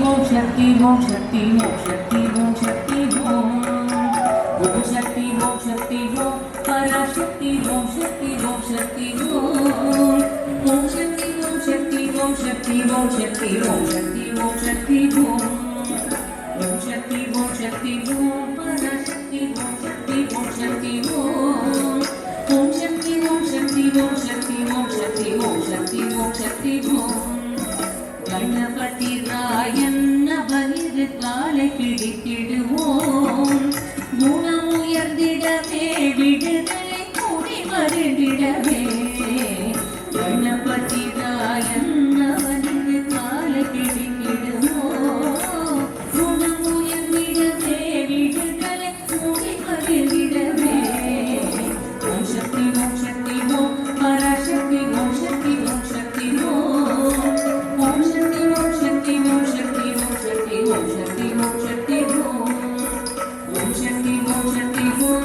ஓம் சக்தி ஓம் சக்தி ஓம் சக்தி ஓம் சக்தி ஓம் ஓம் சக்தி ஓம் சக்தி ஓம் பராசக்தி ஓம் சக்தி ஓம் சக்தி ஓம் ஓம் சக்தி ஓம் சக்தி ஓம் சக்தி ஓம் சக்தி ஓம் சக்தி ஓம் சக்தி ஓம் ஓம் சக்தி ஓம் சக்தி ஓம் பராசக்தி ஓம் சக்தி ஓம் சக்தி ஓம் ஓம் சக்தி ஓம் சக்தி ஓம் சக்தி ஓம் சக்தி ஓம் சக்தி ஓம் சக்தி ஓம் கணபதி ராயன் நவனிரு காலை பிடித்திடுவோம் குணம் உயர்ந்திடவே விடுதலை கூடி வருந்திடவே கணபதி ராயன் நவனிரு காலை பிடித்திடுவோம் குணம் உயர்ந்திடவே விடுதலை கூடி வருந்திடவே ஓம் சக்தி ஓம் சக்தி ஓம் பராசக்தி ஓம் சக்தி ஓம் சக்தி ஓம் ஓம் சக்தி ஓம் சக்தி ஓம் சக்தி ஓம் சக்தி ஓம் சக்தி ஓம் சக்தி ஓம் ஓம் சக்தி ஓம் சக்தி ஓம்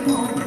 கோடி